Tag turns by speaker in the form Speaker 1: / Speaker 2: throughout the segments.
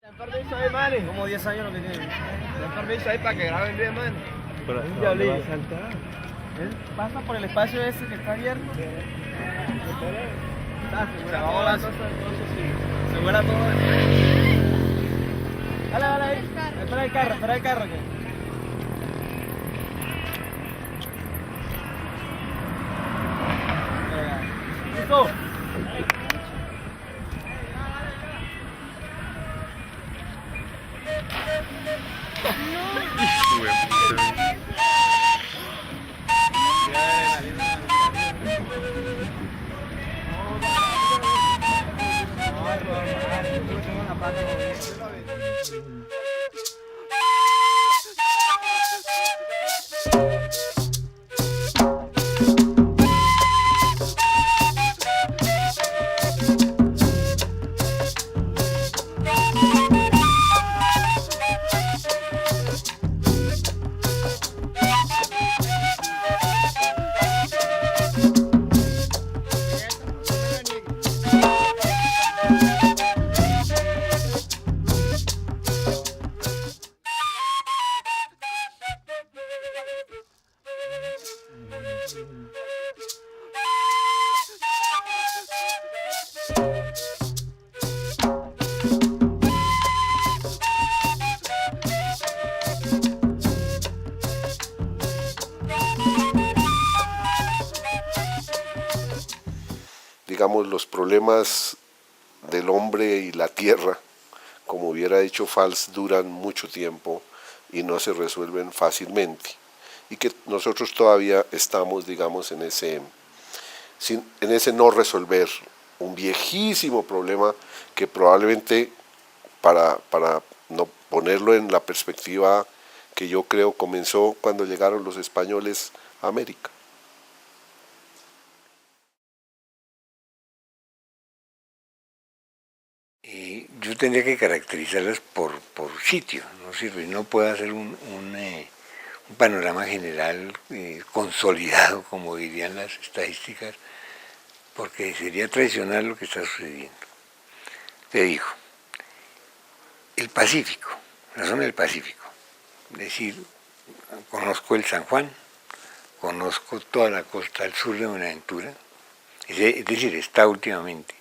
Speaker 1: Den permiso ahí, man.
Speaker 2: Como 10 años lo que tiene.
Speaker 1: Den permiso ahí para que graben bien, man.
Speaker 3: Pero
Speaker 1: Un
Speaker 3: ¿dónde
Speaker 1: diablillo.
Speaker 3: va a saltar?
Speaker 2: Él pasa por el espacio ese que está abierto.
Speaker 1: Se va volando.
Speaker 2: Se vuela todo. Dale, dale ahí. Espera el carro. ¡Listo!
Speaker 4: Digamos, los problemas del hombre y la tierra, como hubiera dicho Fals, duran mucho tiempo y no se resuelven fácilmente. Y que nosotros todavía estamos, digamos, en ese no resolver un viejísimo problema que probablemente, para no ponerlo en la perspectiva que yo creo comenzó cuando llegaron los españoles a América.
Speaker 3: Yo tendría que caracterizarlas por sitio, no sirve, no puedo hacer un panorama general consolidado, como dirían las estadísticas, porque sería traicionar lo que está sucediendo. Te digo, el Pacífico, la zona del Pacífico, es decir, conozco el San Juan, conozco toda la costa al sur de Buenaventura, es decir, está últimamente.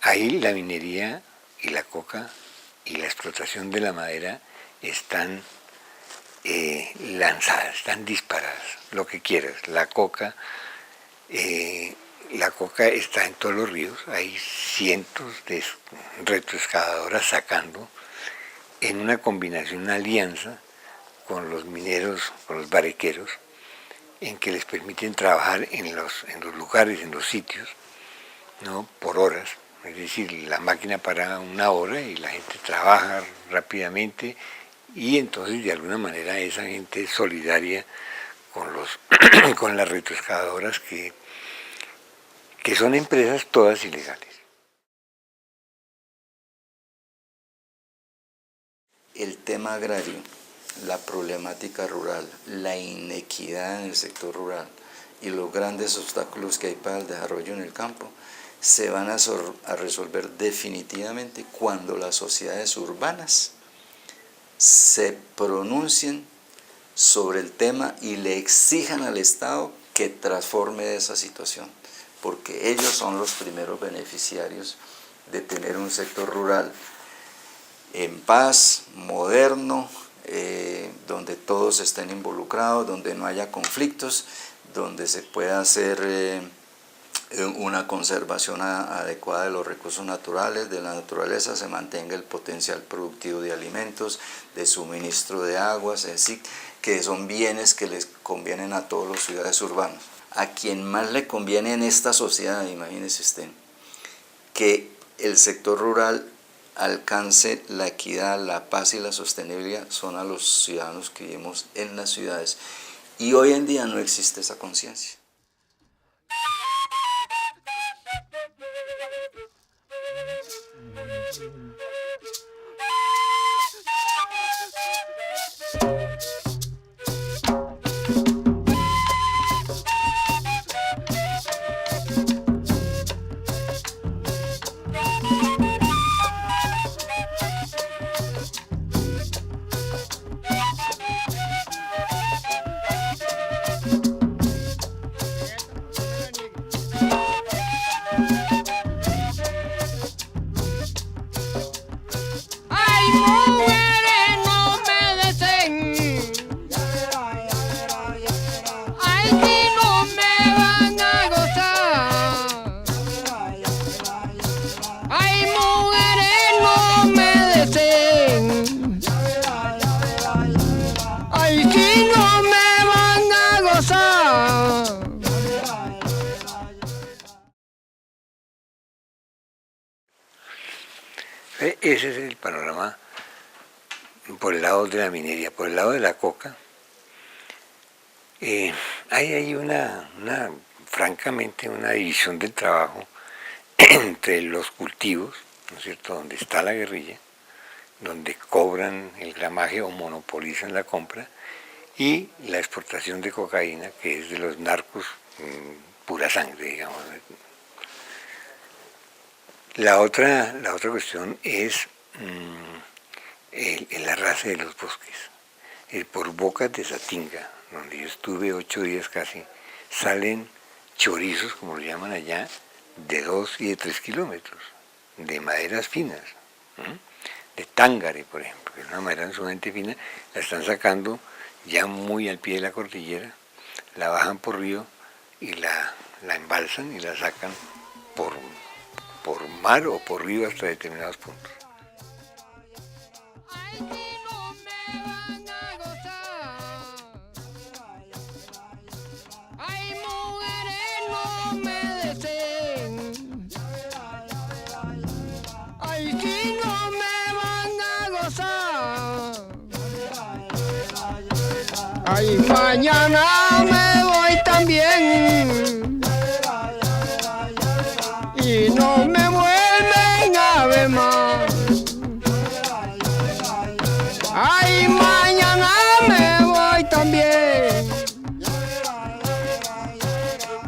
Speaker 3: Ahí la minería y la coca y la explotación de la madera están lanzadas, están disparadas, lo que quieras. La coca está en todos los ríos, hay cientos de retroexcavadoras sacando en una combinación, una alianza con los mineros, con los barrequeros, en que les permiten trabajar en los lugares, en los sitios, ¿no? Por horas. Es decir, la máquina para una hora y la gente trabaja rápidamente y entonces de alguna manera esa gente es solidaria con las retroexcavadoras que son empresas todas ilegales.
Speaker 5: El tema agrario, la problemática rural, la inequidad en el sector rural y los grandes obstáculos que hay para el desarrollo en el campo se van a resolver definitivamente cuando las sociedades urbanas se pronuncien sobre el tema y le exijan al Estado que transforme esa situación, porque ellos son los primeros beneficiarios de tener un sector rural en paz, moderno, donde todos estén involucrados, donde no haya conflictos, donde se pueda hacer una conservación adecuada de los recursos naturales, de la naturaleza, se mantenga el potencial productivo de alimentos, de suministro de aguas, es decir, que son bienes que les convienen a todos los ciudades urbanos. A quien más le conviene en esta sociedad, imagínese usted, que el sector rural alcance la equidad, la paz y la sostenibilidad son a los ciudadanos que vivimos en las ciudades. Y hoy en día no existe esa conciencia.
Speaker 3: Ese es el panorama por el lado de la minería. Por el lado de la coca, hay ahí francamente una división del trabajo entre los cultivos, ¿no es cierto?, donde está la guerrilla, donde cobran el gramaje o monopolizan la compra, y la exportación de cocaína, que es de los narcos pura sangre, digamos. La otra cuestión es el arrase de los bosques. Por Bocas de Satinga, donde yo estuve 8 días casi, salen chorizos, como lo llaman allá, de 2 y de 3 kilómetros, de maderas finas, de tángare, por ejemplo, que es una madera sumamente fina, la están sacando ya muy al pie de la cordillera, la bajan por río y la embalsan y la sacan por mar o por río hasta determinados puntos.
Speaker 6: Ay, mañana me voy también y no me vuelven a ver más. Ay, mañana me voy también.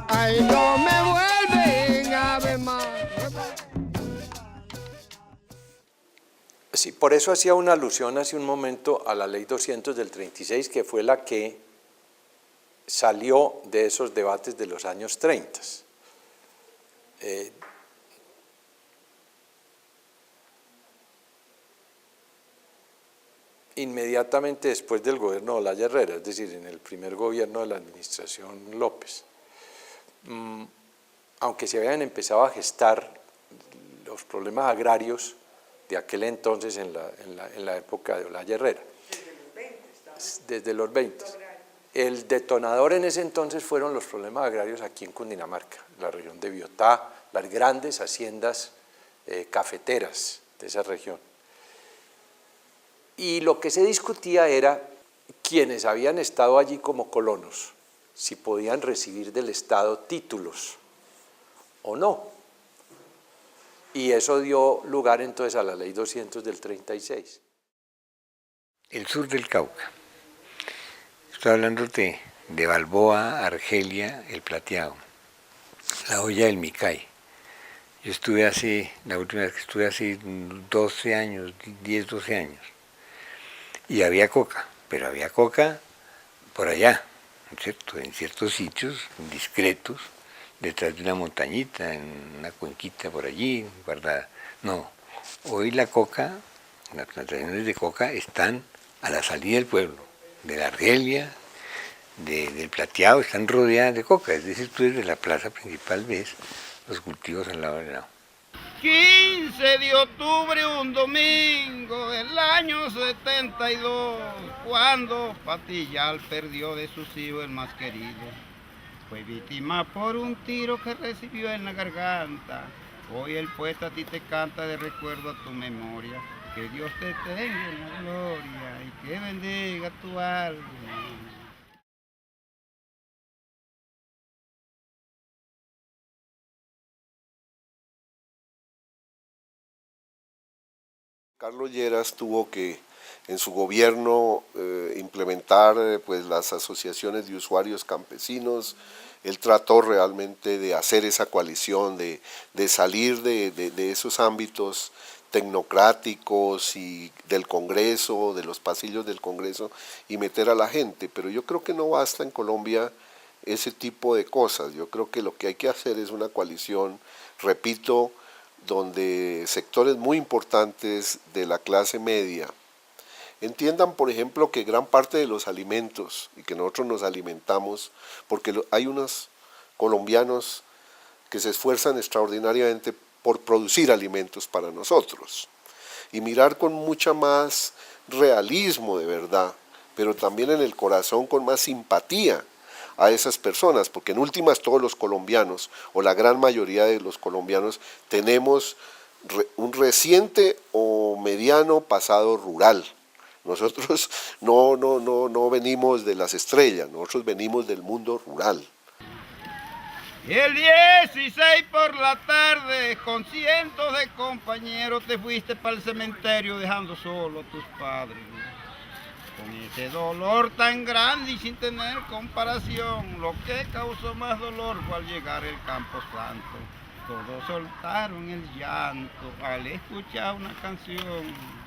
Speaker 6: Ay, no me vuelven a ver más.
Speaker 7: Sí, por eso hacía una alusión hace un momento a la Ley 200 del 36, que fue la que salió de esos debates de los años 30. Inmediatamente después del gobierno de Olaya Herrera, es decir, en el primer gobierno de la administración López, aunque se habían empezado a gestar los problemas agrarios de aquel entonces en la época de Olaya Herrera. Desde los 20. El detonador en ese entonces fueron los problemas agrarios aquí en Cundinamarca, en la región de Biotá, las grandes haciendas cafeteras de esa región. Y lo que se discutía era quienes habían estado allí como colonos, si podían recibir del Estado títulos o no. Y eso dio lugar entonces a la Ley 200 del 36.
Speaker 3: El sur del Cauca. Estoy hablando de Balboa, Argelia, El Plateado, la olla del Micay. Yo estuve la última vez que estuve hace 12 años, 10, 12 años, y había coca, pero había coca por allá, ¿cierto?, en ciertos sitios discretos, detrás de una montañita, en una cuenquita por allí, guardada. No, hoy la coca, las plantaciones de coca están a la salida del pueblo, de la Argelia, del Plateado, están rodeadas de coca, es decir, tú desde la plaza principal ves los cultivos al lado del lado.
Speaker 8: 15 de octubre, un domingo del año 72, cuando Patillal perdió de sus hijos el más querido. Fue víctima por un tiro que recibió en la garganta. Hoy el poeta a ti te canta de recuerdo a tu memoria. Que Dios te tenga en la gloria y que bendiga tu alma.
Speaker 4: Carlos Lleras tuvo que en su gobierno implementar pues, las asociaciones de usuarios campesinos. Él trató realmente de hacer esa coalición, de salir de esos ámbitos tecnocráticos y del Congreso, de los pasillos del Congreso, y meter a la gente. Pero yo creo que no basta en Colombia ese tipo de cosas. Yo creo que lo que hay que hacer es una coalición, repito, donde sectores muy importantes de la clase media entiendan, por ejemplo, que gran parte de los alimentos y que nosotros nos alimentamos, porque hay unos colombianos que se esfuerzan extraordinariamente por producir alimentos para nosotros, y mirar con mucha más realismo de verdad, pero también en el corazón con más simpatía a esas personas, porque en últimas todos los colombianos, o la gran mayoría de los colombianos, tenemos un reciente o mediano pasado rural. Nosotros no venimos de las estrellas, nosotros venimos del mundo rural.
Speaker 8: El 16 por la tarde, con cientos de compañeros, te fuiste para el cementerio dejando solo a tus padres. Con ese dolor tan grande y sin tener comparación, lo que causó más dolor fue al llegar el Campo Santo. Todos soltaron el llanto al escuchar una canción.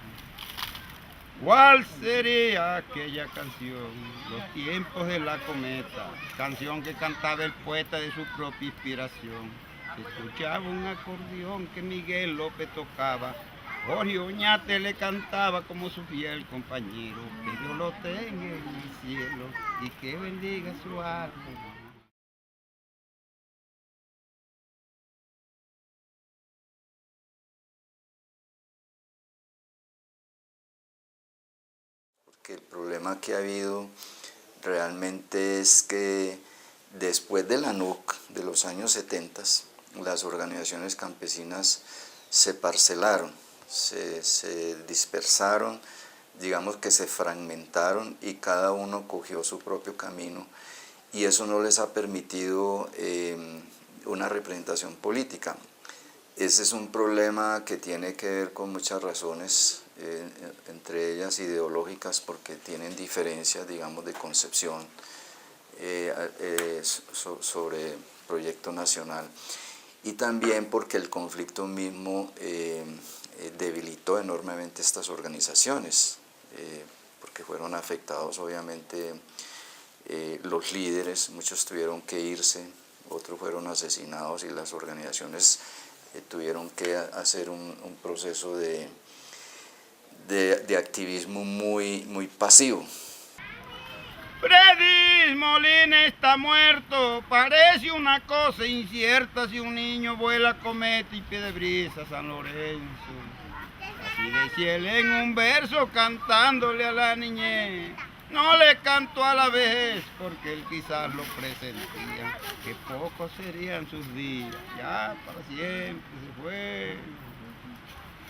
Speaker 8: ¿Cuál sería aquella canción? Los tiempos de la cometa, canción que cantaba el poeta de su propia inspiración. Se escuchaba un acordeón que Miguel López tocaba, Jorge Oñate le cantaba como su fiel compañero. Que Dios lo tenga en el cielo y que bendiga su alma.
Speaker 5: Que el problema que ha habido realmente es que después de la NUC de los años 70, las organizaciones campesinas se parcelaron, se dispersaron, digamos que se fragmentaron y cada uno cogió su propio camino y eso no les ha permitido una representación política. Ese es un problema que tiene que ver con muchas razones, entre ellas ideológicas, porque tienen diferencias, digamos, de concepción sobre proyecto nacional, y también porque el conflicto mismo debilitó enormemente estas organizaciones, porque fueron afectados obviamente los líderes, muchos tuvieron que irse, otros fueron asesinados y las organizaciones tuvieron que hacer un proceso de activismo muy pasivo.
Speaker 8: Freddy Molina está muerto, parece una cosa incierta si un niño vuela cometa y pie de brisa San Lorenzo. Así decía él en un verso cantándole a la niñez. No le cantó a la vez porque él quizás lo presentía, que pocos serían sus días, ya para siempre se fue.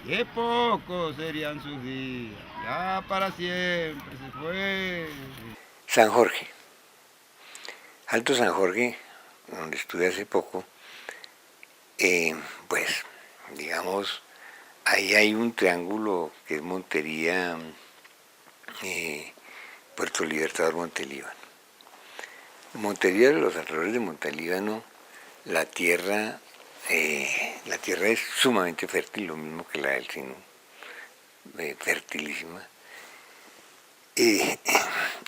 Speaker 8: Que pocos serían sus días, ya para siempre se fue.
Speaker 3: San Jorge. Alto San Jorge, donde estuve hace poco, pues, digamos, ahí hay un triángulo que es Montería, Puerto Libertador, Montelíbano. Montería, los alrededores de Montelíbano, la tierra es sumamente fértil, lo mismo que la del Sinú, fertilísima.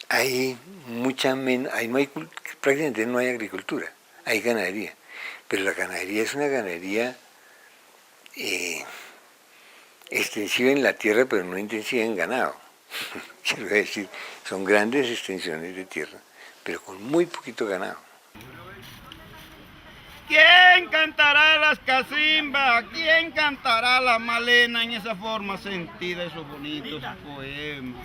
Speaker 3: Hay mucha menos, prácticamente no hay agricultura, hay ganadería, pero la ganadería es una ganadería extensiva en la tierra, pero no intensiva en ganado. Quiero decir, son grandes extensiones de tierra, pero con muy poquito ganado.
Speaker 8: ¿Quién cantará las casimbas? ¿Quién cantará la malena en esa forma sentida, esos bonitos poemas?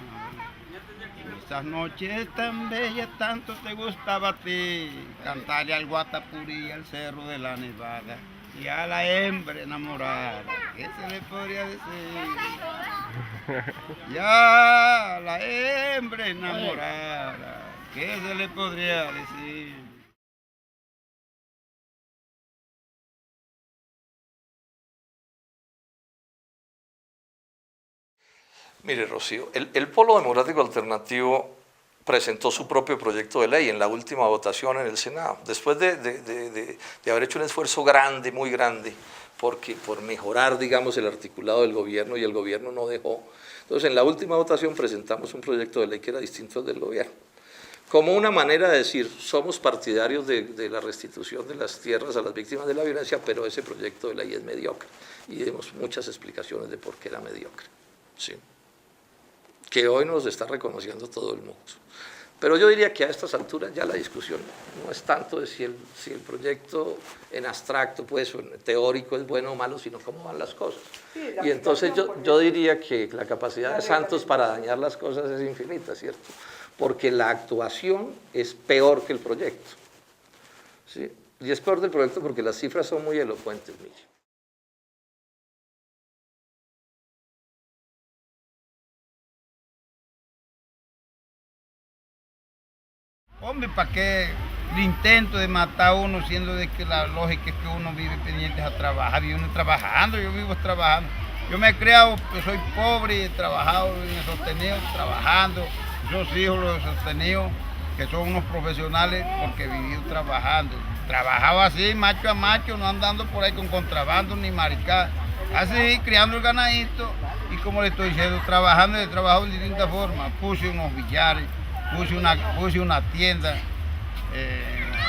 Speaker 8: En esas noches tan bellas tanto te gustaba a ti cantarle al Guatapurí, al Cerro de la Nevada y a la hembra enamorada. ¿Qué se le podría decir? Ya la hembra enamorada, ¿qué se le podría decir?
Speaker 9: Mire, Rocío, el Polo Democrático Alternativo presentó su propio proyecto de ley en la última votación en el Senado, después de haber hecho un esfuerzo grande, muy grande, por mejorar, digamos, el articulado del gobierno, y el gobierno no dejó. Entonces, en la última votación presentamos un proyecto de ley que era distinto al del gobierno, como una manera de decir, somos partidarios de la restitución de las tierras a las víctimas de la violencia, pero ese proyecto de ley es mediocre, y dimos muchas explicaciones de por qué era mediocre, ¿sí? Que hoy nos está reconociendo todo el mundo. Pero yo diría que a estas alturas ya la discusión no es tanto de si el proyecto en abstracto, pues, en teórico es bueno o malo, sino cómo van las cosas. Y entonces yo diría que la capacidad de Santos para dañar las cosas es infinita, ¿cierto? Porque la actuación es peor que el proyecto, ¿sí? Y es peor del proyecto porque las cifras son muy elocuentes, mire.
Speaker 8: Hombre, ¿para qué el intento de matar a uno siendo de que la lógica es que uno vive pendiente a trabajar, vive uno trabajando, yo vivo trabajando. Yo me he criado, yo soy pobre, he trabajado, me he sostenido trabajando, esos hijos los he sostenido, que son unos profesionales porque he vivido trabajando. Trabajaba así, macho a macho, no andando por ahí con contrabando ni maricada. Así, criando el ganadito y como le estoy diciendo, trabajando y he trabajado de distintas formas. Puse unos billares, puse una tienda,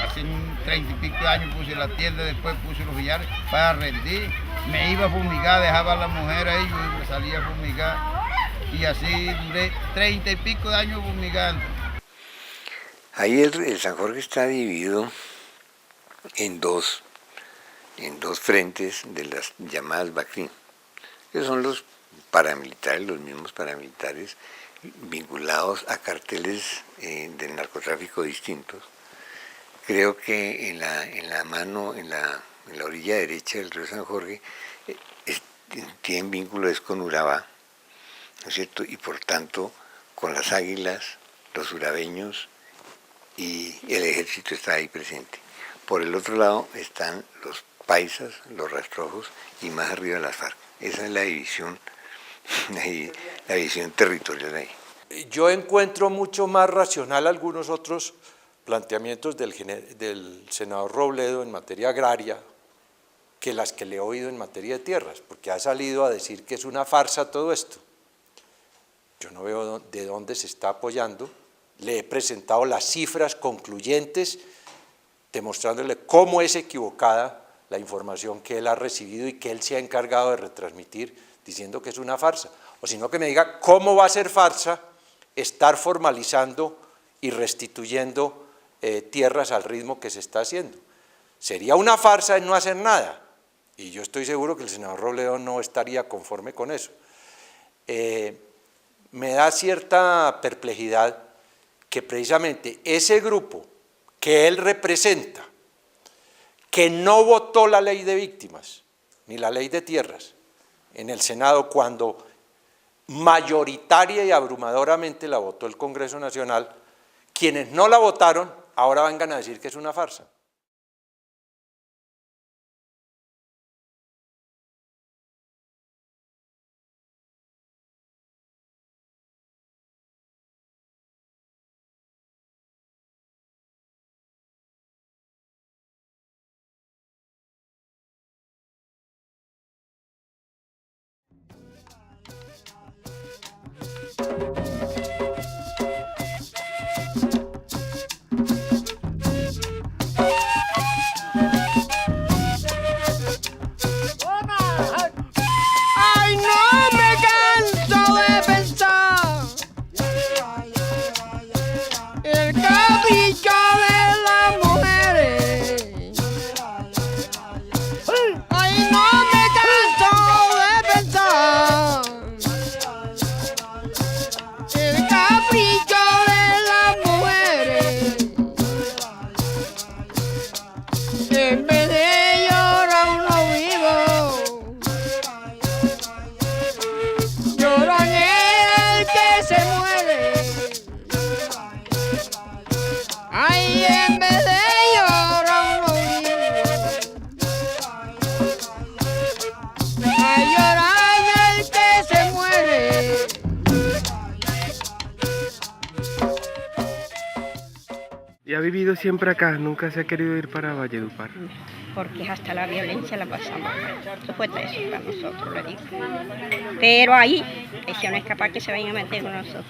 Speaker 8: hace 30 y pico de años puse la tienda, después puse los billares para rendir. Me iba a fumigar, dejaba a la mujer ahí, yo me salía a fumigar y así duré 30 y pico de años fumigando.
Speaker 3: Ahí el San Jorge está dividido en dos frentes de las llamadas BACRIM, que son los paramilitares, los mismos paramilitares vinculados a carteles del narcotráfico distintos. Creo que en la orilla derecha del río San Jorge tienen vínculos con Urabá, ¿no es cierto? Y por tanto con las águilas, los urabeños y el ejército está ahí presente. Por el otro lado están los paisas, los rastrojos y más arriba las FARC. Esa es la división territorial ahí.
Speaker 7: Yo encuentro mucho más racional algunos otros planteamientos del senador Robledo en materia agraria que las que le he oído en materia de tierras, porque ha salido a decir que es una farsa todo esto. Yo no veo de dónde se está apoyando. Le he presentado las cifras concluyentes demostrándole cómo es equivocada la información que él ha recibido y que él se ha encargado de retransmitir diciendo que es una farsa. O sino que me diga cómo va a ser farsa estar formalizando y restituyendo tierras al ritmo que se está haciendo. Sería una farsa en no hacer nada, y yo estoy seguro que el senador Robledo no estaría conforme con eso. Me da cierta perplejidad que precisamente ese grupo que él representa, que no votó la ley de víctimas, ni la ley de tierras, en el Senado cuando mayoritaria y abrumadoramente la votó el Congreso Nacional, quienes no la votaron ahora vengan a decir que es una farsa.
Speaker 6: Ay, no me canso de pensar el capricho de las mujeres. Ay, no me canso de pensar el capricho de las mujeres. En vez de llorar uno vivo, lloran el que se muere. Ay, en vez de llorar uno vivo, ay, lloran el que se muere.
Speaker 2: ¿Y ha vivido siempre acá? ¿Nunca se ha querido ir para Valledupar?
Speaker 10: Porque hasta la violencia la pasamos. Eso fue eso para nosotros, le digo. Pero ahí, ese no es capaz que se vayan a meter con nosotros.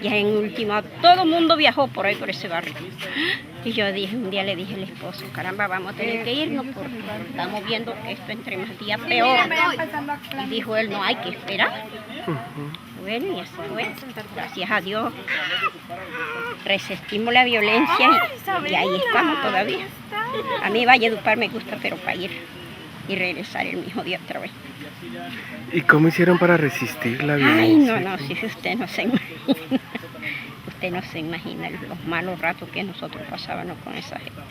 Speaker 10: Y en último, todo el mundo viajó por ahí, por ese barrio. Y yo dije, un día le dije al esposo, caramba, vamos a tener que irnos porque estamos viendo que esto entre más días peor. Y dijo él, no hay que esperar. Bueno, y así fue. Gracias a Dios resistimos la violencia y ahí estamos todavía. A mí Valledupar me gusta, pero para ir y regresar el mismo día otra vez.
Speaker 2: ¿Y cómo hicieron para resistir la violencia?
Speaker 10: Ay, no, si usted no se imagina. Usted no se imagina los malos ratos que nosotros pasábamos con esa gente.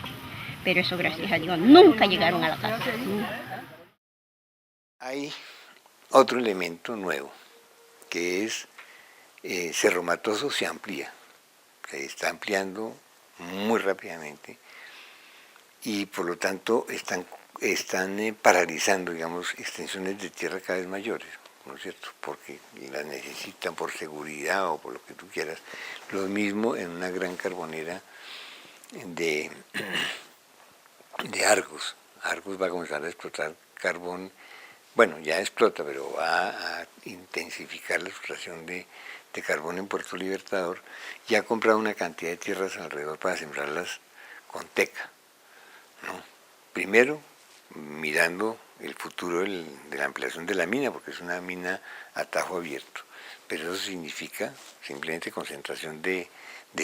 Speaker 10: Pero eso, gracias a Dios, nunca llegaron a la casa.
Speaker 3: Hay otro elemento nuevo, que es Cerro Matoso se amplía, se está ampliando muy rápidamente y por lo tanto están paralizando, digamos, extensiones de tierra cada vez mayores, ¿no es cierto? Porque las necesitan por seguridad o por lo que tú quieras. Lo mismo en una gran carbonera de Argos. Argos va a comenzar a explotar carbón, bueno, ya explota, pero va a intensificar la explotación de carbón en Puerto Libertador y ha comprado una cantidad de tierras alrededor para sembrarlas con teca, ¿no? Primero, mirando el futuro de la ampliación de la mina, porque es una mina a tajo abierto, pero eso significa simplemente concentración de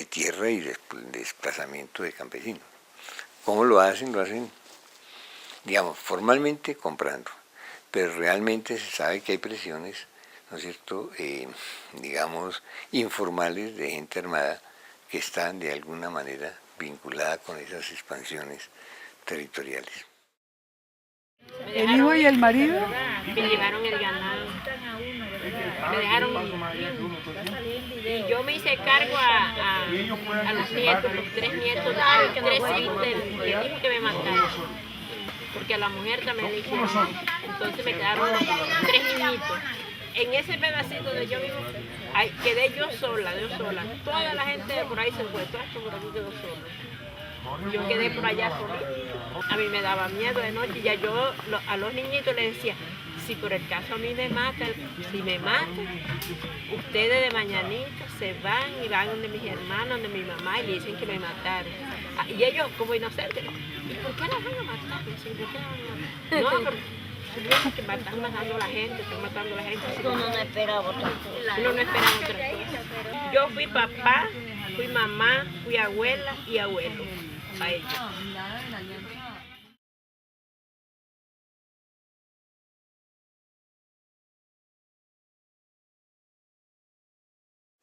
Speaker 3: tierra y desplazamiento de campesinos. ¿Cómo lo hacen? Lo hacen, digamos, formalmente comprando, pero realmente se sabe que hay presiones, ¿no es cierto?, digamos, informales de gente armada que están de alguna manera vinculada con esas expansiones territoriales.
Speaker 11: ¿El hijo y el marido?
Speaker 10: Me llevaron el ganado. Me dejaron. Y yo me hice cargo a los nietos, los 3 nietos, 3 hijos del hijo que me mataron. Porque a la mujer también le hicieron. Entonces me quedaron 3 niñitos. En ese pedacito donde yo vivo, quedé yo sola. Toda la gente de por ahí se fue, toda esta por aquí quedó sola. Yo quedé por allá sola. A mí me daba miedo de noche y ya yo a los niñitos les decía, si por el caso a mí me matan, si me matan, ustedes de mañanita se van y van donde mis hermanos, donde mi mamá y le dicen que me mataron. Y ellos como inocentes, ¿y por qué las van a matar? ¿Por qué las van a matar? No, porque están matando a la gente, Uno no esperaba otra cosa. Yo fui papá, fui mamá, fui abuela y abuelo a ellos.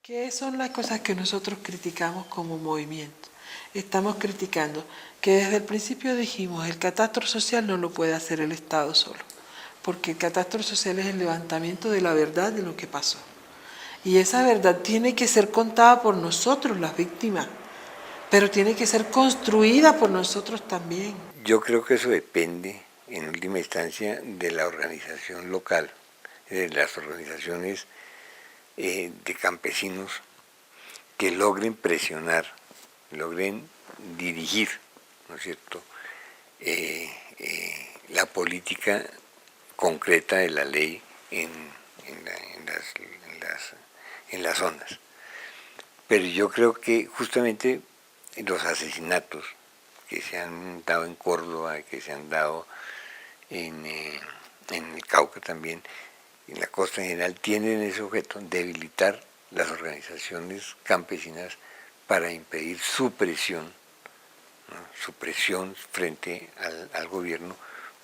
Speaker 11: ¿Qué son las cosas que nosotros criticamos como movimiento? Estamos criticando que desde el principio dijimos el catastro social no lo puede hacer el Estado solo, porque el catastro social es el levantamiento de la verdad de lo que pasó. Y esa verdad tiene que ser contada por nosotros, las víctimas, pero tiene que ser construida por nosotros también.
Speaker 3: Yo creo que eso depende, en última instancia, de la organización local, de las organizaciones de campesinos que logren presionar, logren dirigir, ¿no es cierto?, la política concreta de la ley en las zonas. Pero yo creo que justamente los asesinatos que se han dado en Córdoba, que se han dado en el Cauca también, en la costa en general, tienen ese objeto, debilitar las organizaciones campesinas para impedir su presión, ¿no?, su presión frente al gobierno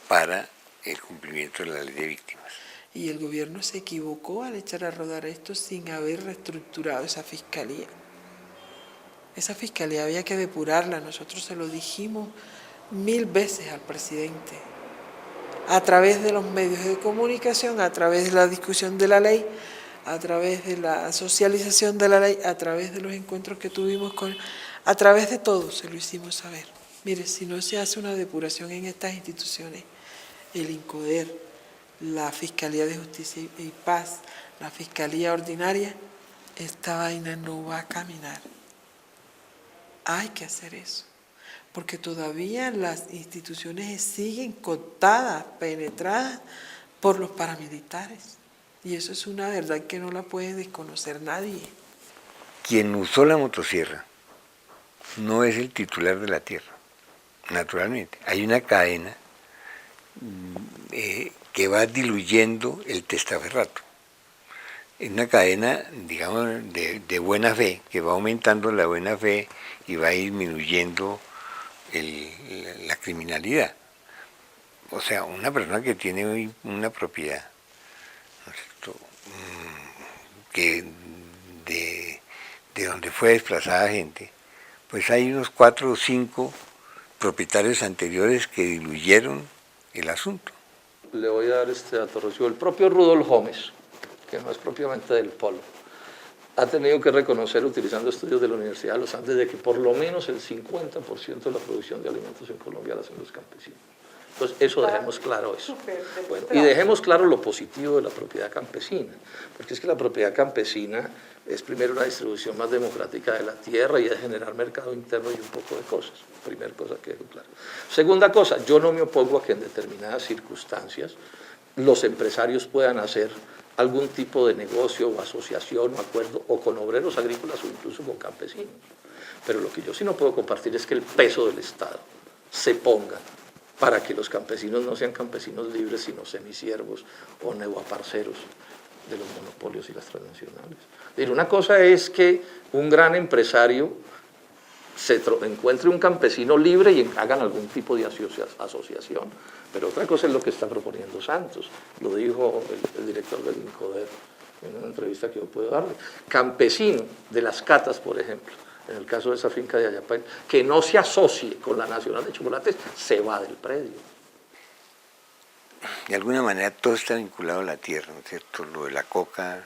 Speaker 3: para el cumplimiento de la ley de víctimas.
Speaker 11: Y el gobierno se equivocó al echar a rodar esto sin haber reestructurado esa fiscalía. Esa fiscalía había que depurarla, nosotros se lo dijimos 1000 veces al presidente, a través de los medios de comunicación, a través de la discusión de la ley, a través de la socialización de la ley, a través de los encuentros que tuvimos a través de todo se lo hicimos saber. Mire, si no se hace una depuración en estas instituciones, el INCODER, la Fiscalía de Justicia y Paz, la Fiscalía Ordinaria, esta vaina no va a caminar. Hay que hacer eso, porque todavía las instituciones siguen cooptadas, penetradas por los paramilitares. Y eso es una verdad que no la puede desconocer nadie.
Speaker 3: Quien usó la motosierra no es el titular de la tierra, naturalmente. Hay una cadena que va diluyendo el testaferrato. Es una cadena, digamos, de buena fe, que va aumentando la buena fe y va disminuyendo la criminalidad. O sea, una persona que tiene una propiedad, ¿no es cierto?, que de donde fue desplazada gente, pues hay unos 4 o 5 propietarios anteriores que diluyeron el asunto.
Speaker 9: Le voy a dar este dato, Rocío. El propio Rudolf Gómez, que no es propiamente del Polo, ha tenido que reconocer, utilizando estudios de la Universidad de los Andes, de que por lo menos el 50% de la producción de alimentos en Colombia la hacen los campesinos. Entonces, eso dejemos claro eso. Bueno, y dejemos claro lo positivo de la propiedad campesina, porque es que la propiedad campesina es primero una distribución más democrática de la tierra y es generar mercado interno y un poco de cosas. Primera cosa que dejo claro. Segunda cosa, yo no me opongo a que en determinadas circunstancias los empresarios puedan hacer algún tipo de negocio o asociación o acuerdo o con obreros agrícolas o incluso con campesinos. Pero lo que yo sí no puedo compartir es que el peso del Estado se ponga para que los campesinos no sean campesinos libres, sino semisiervos o neoaparceros de los monopolios y las transnacionales. Una cosa es que un gran empresario encuentre un campesino libre y hagan algún tipo de asociación, pero otra cosa es lo que está proponiendo Santos, lo dijo el director del INCODER en una entrevista que yo puedo darle. Campesino de las catas, por ejemplo, en el caso de esa finca de Ayapay, que no se asocie con la Nacional de Chocolates, se va del predio.
Speaker 3: De alguna manera todo está vinculado a la tierra, ¿no es cierto? Lo de la coca,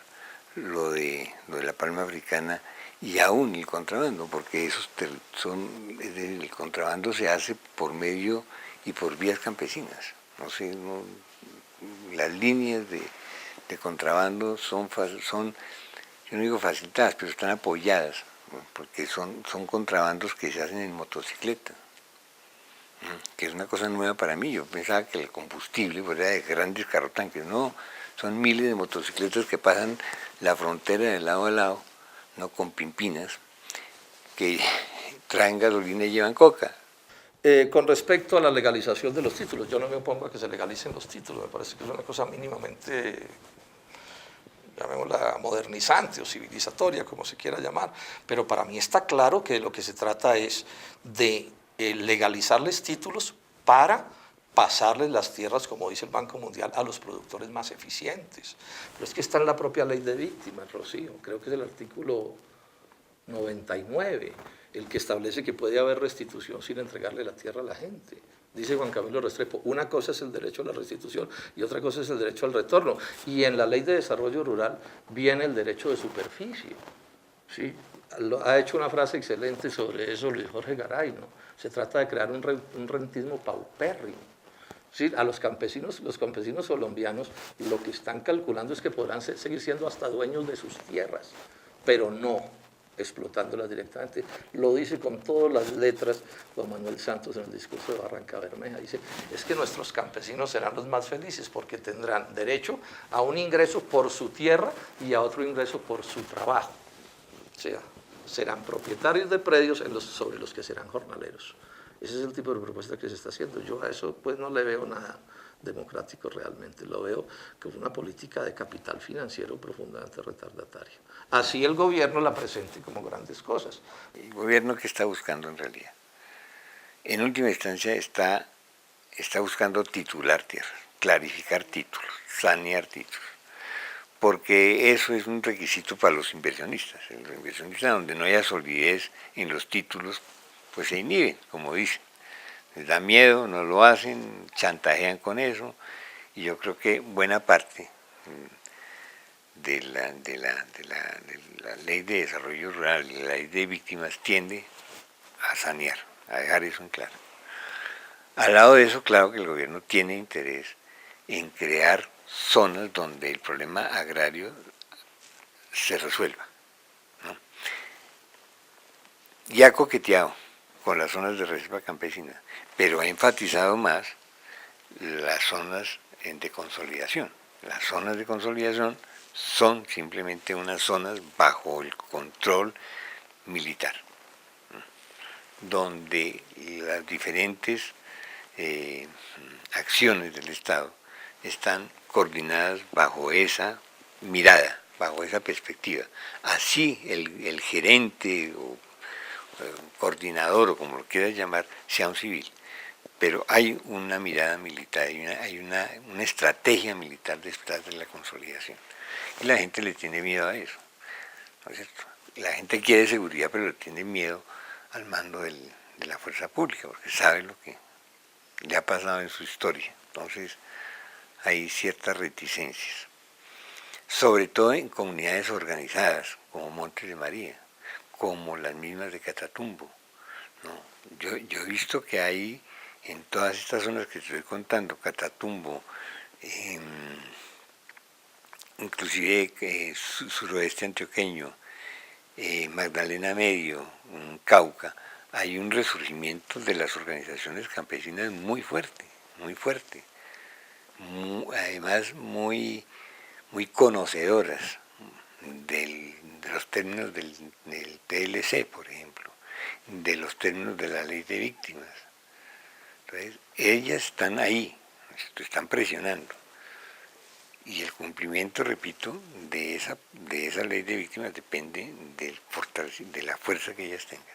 Speaker 3: lo de la palma africana y aún el contrabando, porque el contrabando se hace por medio y por vías campesinas. No sé, las líneas de contrabando son, yo no digo facilitadas, pero están apoyadas, porque son contrabandos que se hacen en motocicleta, que es una cosa nueva para mí. Yo pensaba que el combustible era de grandes carrotanques, no, son miles de motocicletas que pasan la frontera de lado a lado, no con pimpinas, que traen gasolina y llevan coca.
Speaker 9: Con respecto a la legalización de los títulos, yo no me opongo a que se legalicen los títulos, me parece que es una cosa mínimamente, llamémosla modernizante o civilizatoria, como se quiera llamar, pero para mí está claro que lo que se trata es de legalizarles títulos para pasarles las tierras, como dice el Banco Mundial, a los productores más eficientes. Pero es que está en la propia ley de víctimas, Rocío, creo que es el artículo 99, el que establece que puede haber restitución sin entregarle la tierra a la gente. Dice Juan Camilo Restrepo, una cosa es el derecho a la restitución y otra cosa es el derecho al retorno. Y en la Ley de Desarrollo Rural viene el derecho de superficie. ¿Sí? Ha hecho una frase excelente sobre eso Luis Jorge Garay, ¿no? Se trata de crear un rentismo paupérrimo. ¿Sí? A los campesinos colombianos lo que están calculando es que podrán seguir siendo hasta dueños de sus tierras, pero no explotándolas directamente. Lo dice con todas las letras don Manuel Santos en el discurso de Barranca Bermeja. Dice, es que nuestros campesinos serán los más felices porque tendrán derecho a un ingreso por su tierra y a otro ingreso por su trabajo. O sea, serán propietarios de predios sobre los que serán jornaleros. Ese es el tipo de propuesta que se está haciendo. Yo a eso pues no le veo nada democrático realmente, lo veo como una política de capital financiero profundamente retardataria. Así el gobierno la presente como grandes cosas.
Speaker 3: El gobierno que está buscando en realidad, en última instancia está buscando titular tierras, clarificar títulos, sanear títulos, porque eso es un requisito para los inversionistas. Los inversionistas donde no haya solidez en los títulos, pues se inhiben, como dicen. Les da miedo, no lo hacen, chantajean con eso, y yo creo que buena parte de la ley de desarrollo rural y la ley de víctimas tiende a sanear, a dejar eso en claro. Al lado de eso, claro que el gobierno tiene interés en crear zonas donde el problema agrario se resuelva, ¿no? Y ha coqueteado con las zonas de reserva campesina, pero ha enfatizado más las zonas de consolidación. Las zonas de consolidación son simplemente unas zonas bajo el control militar, ¿no? Donde las diferentes acciones del Estado están coordinadas bajo esa mirada, bajo esa perspectiva. Así el gerente o coordinador o como lo quieras llamar, sea un civil, pero hay una mirada militar, hay una estrategia militar detrás de la consolidación. Y la gente le tiene miedo a eso, ¿no es cierto? La gente quiere seguridad, pero le tiene miedo al mando de la fuerza pública, porque sabe lo que le ha pasado en su historia. Entonces hay ciertas reticencias. sobre todo en comunidades organizadas, como Montes de María, como las mismas de Catatumbo, ¿no? Yo he visto que hay en todas estas zonas que estoy contando, Catatumbo, inclusive suroeste antioqueño, Magdalena Medio, Cauca, hay un resurgimiento de las organizaciones campesinas muy fuerte, además muy conocedoras de los términos del PLC, por ejemplo, de los términos de la ley de víctimas. Entonces, ellas están ahí, están presionando. Y el cumplimiento, repito, de esa ley de víctimas depende de la fuerza que ellas tengan.